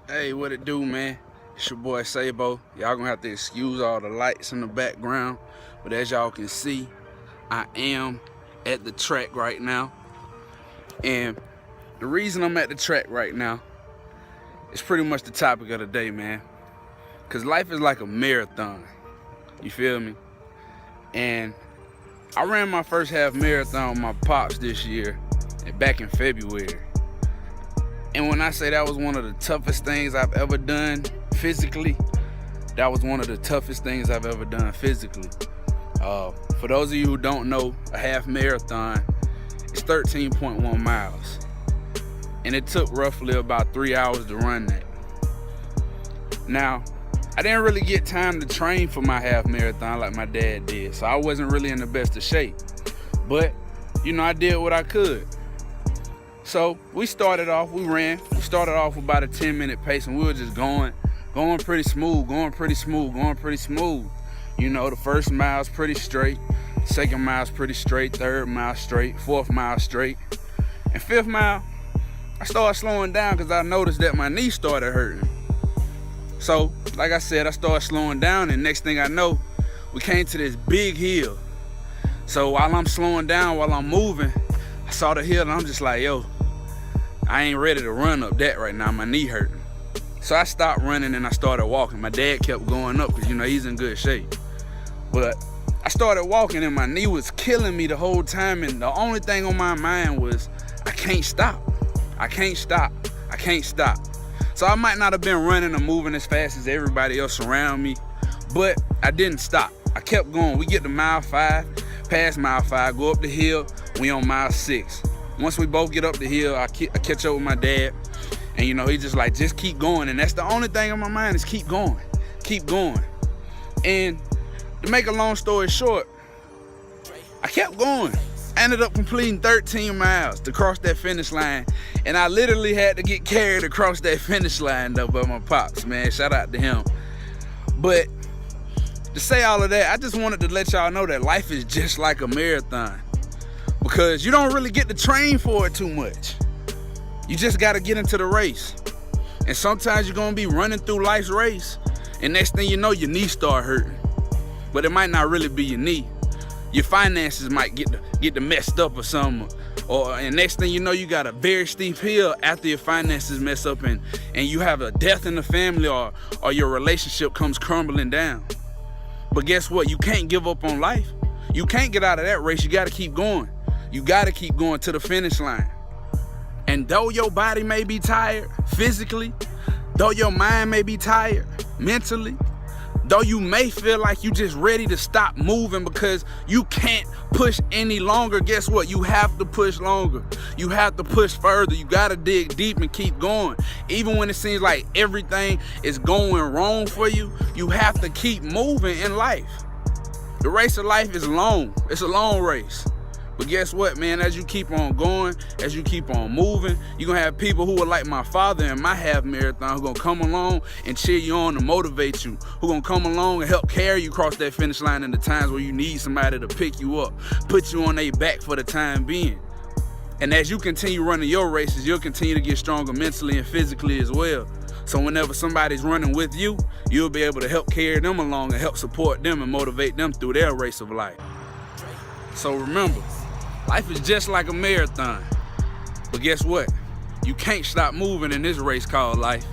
Hey, what it do, man? It's your boy Sabo. Y'all gonna have to excuse all the lights in the background, but as y'all can see, I am at the track right now. And the reason I'm at the track right now is pretty much the topic of the day, man. Cause life is like a marathon. You feel me? And I ran my first half marathon with my pops this year, back in February. And when I say that was one of the toughest things I've ever done physically, that was one of the toughest things I've ever done physically. For those of you who don't know, a half marathon is 13.1 miles. And it took roughly about 3 hours to run that. Now, I didn't really get time to train for my half marathon like my dad did, so I wasn't really in the best of shape. But, I did what I could. So we started off with about a 10-minute pace, and we were just going pretty smooth. The first mile's pretty straight, second mile's pretty straight, third mile straight, fourth mile straight. And fifth mile, I started slowing down because I noticed that my knee started hurting. So, like I said, I started slowing down, and next thing I know, we came to this big hill. So while I'm slowing down, while I'm moving, I saw the hill, and I'm just like, yo, I ain't ready to run up that right now. My knee hurting. So I stopped running and I started walking. My dad kept going up because, he's in good shape. But I started walking and my knee was killing me the whole time. And the only thing on my mind was, I can't stop. So I might not have been running or moving as fast as everybody else around me, but I didn't stop. I kept going. We get to mile 5, past mile 5, go up the hill. We on mile 6. Once we both get up the hill, I catch up with my dad, and he just like, just keep going. And that's the only thing on my mind is keep going. And to make a long story short, I kept going. I ended up completing 13 miles to cross that finish line, and I literally had to get carried across that finish line though by my pops, man. Shout out to him. But to say all of that, I just wanted to let y'all know that life is just like a marathon. Because you don't really get to train for it too much. You just got to get into the race. And sometimes you're going to be running through life's race, and next thing you know, your knee start hurting. But it might not really be your knee. Your finances might get the messed up or something. And next thing you know, you got a very steep hill after your finances mess up, and you have a death in the family, or your relationship comes crumbling down. But guess what? You can't give up on life. You can't get out of that race. You got to keep going. You gotta keep going to the finish line. And though your body may be tired physically, though your mind may be tired mentally, though you may feel like you just ready to stop moving because you can't push any longer, guess what? You have to push longer. You have to push further. You gotta dig deep and keep going. Even when it seems like everything is going wrong for you, you have to keep moving in life. The race of life is long. It's a long race. But guess what, man? As you keep on going, as you keep on moving, you're going to have people who are like my father in my half marathon who are going to come along and cheer you on and motivate you, who are going to come along and help carry you across that finish line in the times where you need somebody to pick you up, put you on their back for the time being. And as you continue running your races, you'll continue to get stronger mentally and physically as well. So whenever somebody's running with you, you'll be able to help carry them along and help support them and motivate them through their race of life. So remember, life is just like a marathon. But guess what? You can't stop moving in this race called life.